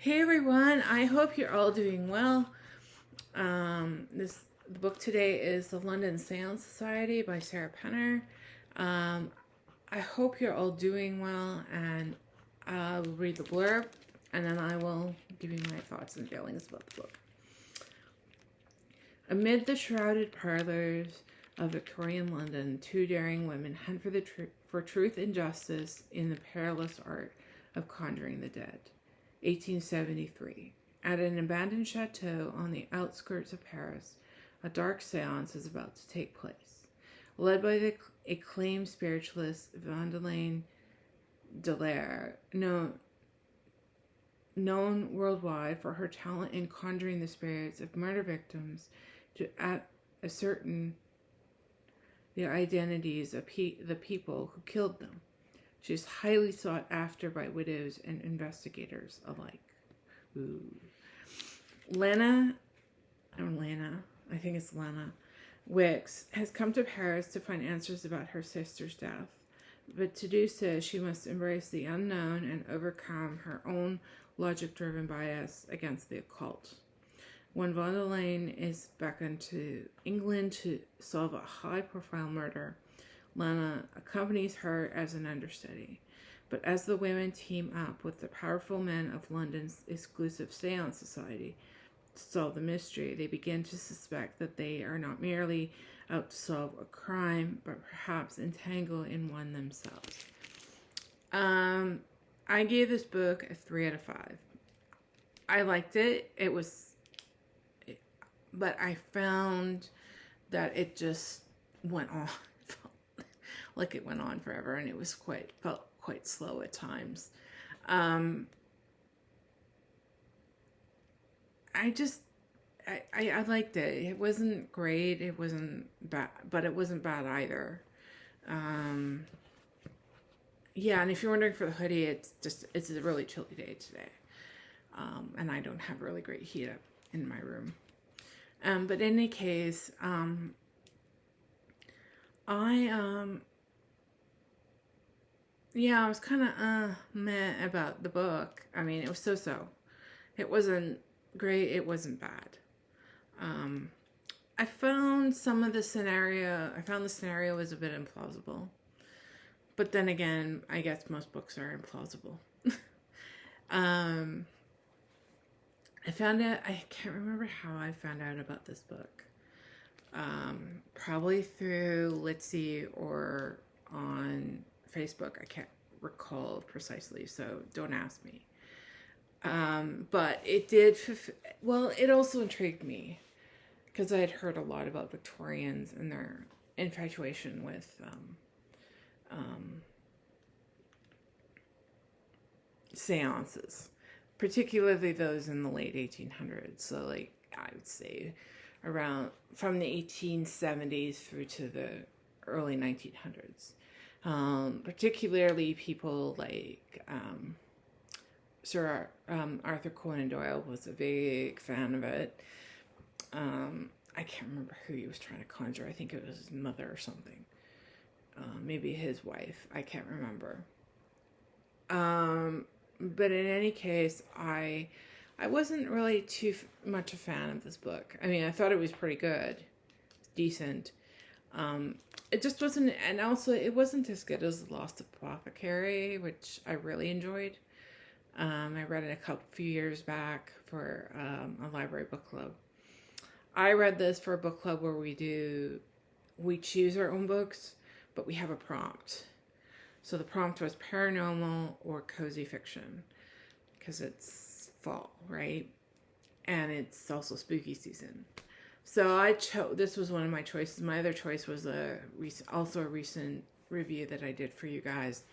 Hey everyone, I hope you're all doing well. The book today is The London Seance Society by Sarah Penner. I hope you're all doing well, and I'll read the blurb and then I will give you my thoughts and feelings about the book. Amid the shrouded parlors of Victorian London, two daring women hunt for truth and justice in the perilous art of conjuring the dead. 1873. At an abandoned chateau on the outskirts of Paris, a dark seance is about to take place. Led by the acclaimed spiritualist Vandelane Dallaire, known worldwide for her talent in conjuring the spirits of murder victims to ascertain the identities of the people who killed them. She is highly sought after by widows and investigators alike. Ooh. Lena, I think it's Lena Wicks, has come to Paris to find answers about her sister's death. But to do so, she must embrace the unknown and overcome her own logic-driven bias against the occult. When Vandelane is beckoned to England to solve a high-profile murder, Lana accompanies her as an understudy. But as the women team up with the powerful men of London's exclusive Seance Society to solve the mystery, they begin to suspect that they are not merely out to solve a crime, but perhaps entangle in one themselves. I gave this book a 3 out of 5. I liked it. But I found that it just went on. Like it went on forever, and it was felt quite slow at times. I liked it. It wasn't great. It wasn't bad, but it wasn't bad either. Yeah, and if you're wondering for the hoodie, it's a really chilly day today. And I don't have really great heat up in my room. But in any case, yeah, I was kind of meh about the book. I mean, it was so-so. It wasn't great. It wasn't bad. I found the scenario was a bit implausible. But then again, I guess most books are implausible. I can't remember how I found out about this book. Probably through Litzy or on Facebook. I can't recall precisely, so don't ask me. But it did, it also intrigued me because I had heard a lot about Victorians and their infatuation with seances, particularly those in the late 1800s. So like I would say around from the 1870s through to the early 1900s. Particularly people like Sir Arthur Conan Doyle was a big fan of it. I can't remember who he was trying to conjure. I think it was his mother or something. Maybe his wife. I can't remember. But in any case, I wasn't really too much a fan of this book. I mean, I thought it was pretty good. Decent. It just wasn't, and also it wasn't as good as The Lost Apothecary, which I really enjoyed. I read it a few years back for a library book club. I read this for a book club where we choose our own books, but we have a prompt. So the prompt was paranormal or cozy fiction, because it's fall, right? And it's also spooky season. So this was one of my choices. My other choice was a recent review that I did for you guys,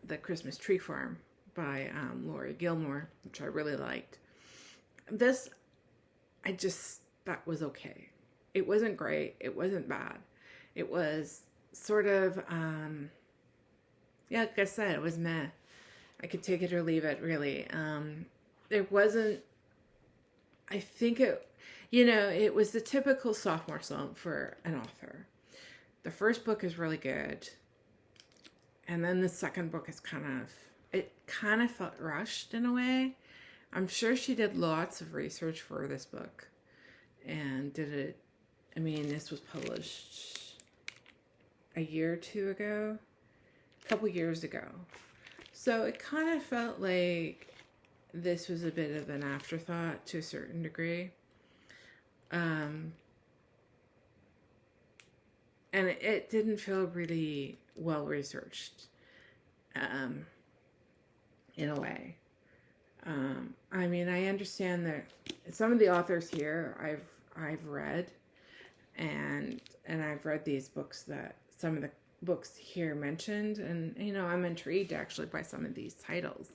The Christmas Tree Farm by Laurie Gilmore, which I really liked. This, that was okay. It wasn't great. It wasn't bad. It was sort of, like I said, it was meh. I could take it or leave it, really. It wasn't, I think it was the typical sophomore slump for an author. The first book is really good. And then the second book is kind of it kind of felt rushed in a way. I'm sure she did lots of research for this book and did it. I mean, this was published a year or two ago, a couple years ago. So it kind of felt like this was a bit of an afterthought to a certain degree. And it didn't feel really well researched in a way. I mean, I understand that some of the authors here I've read, and I've read these books that some of the books here mentioned, and you know, I'm intrigued actually by some of these titles.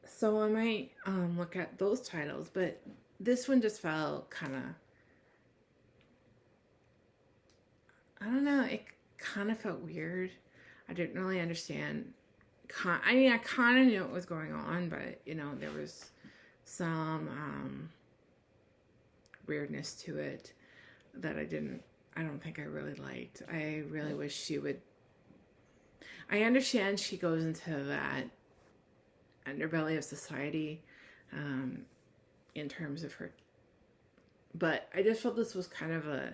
So I might look at those titles, but this one just felt kind of, I don't know, it kind of felt weird. I didn't really understand. I mean, I kind of knew what was going on, but you know, there was some weirdness to it that I don't think I really liked. I really wish she would. I understand she goes into that underbelly of society in terms of her, but I just felt this was kind of a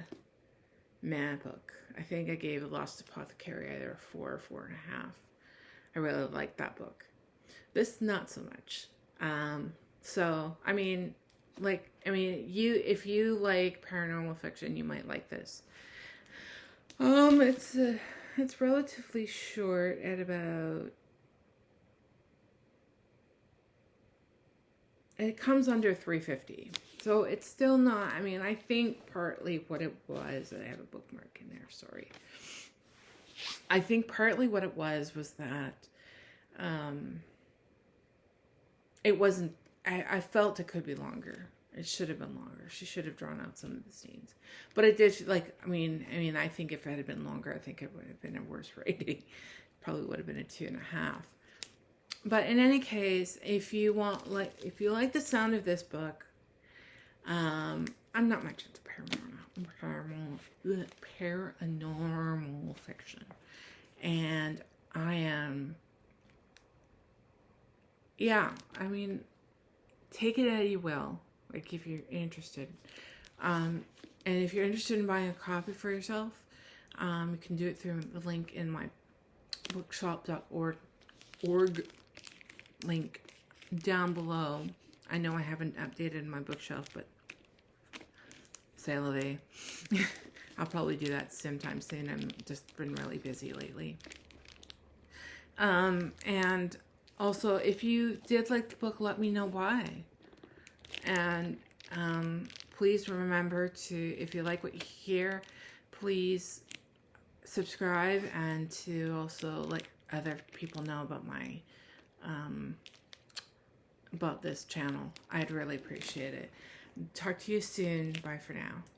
meh book. I think I gave The Lost Apothecary either a 4 or 4.5. I really liked that book. This, not so much. So, I mean, if you like paranormal fiction, you might like this. It's relatively short at about. It comes under 350. So it's still not, I mean, I think partly what it was, I have a bookmark in there, sorry. I think partly what it was that it wasn't, I felt it could be longer. It should have been longer. She should have drawn out some of the scenes. But it did, like, I mean, I think if it had been longer, I think it would have been a worse rating. Probably would have been a 2.5. But in any case, if you like the sound of this book, I'm not much into paranormal fiction, and I am. Yeah, I mean, take it as you will. Like if you're interested, and if you're interested in buying a copy for yourself, you can do it through the link in my bookshop.org link down below. I know I haven't updated my bookshelf, but c'est la vie. I'll probably do that sometime soon. I've just been really busy lately. And also, if you did like the book, let me know why. And please remember to, if you like what you hear, please subscribe, and to also let other people know about my about this channel. I'd really appreciate it. Talk to you soon. Bye for now.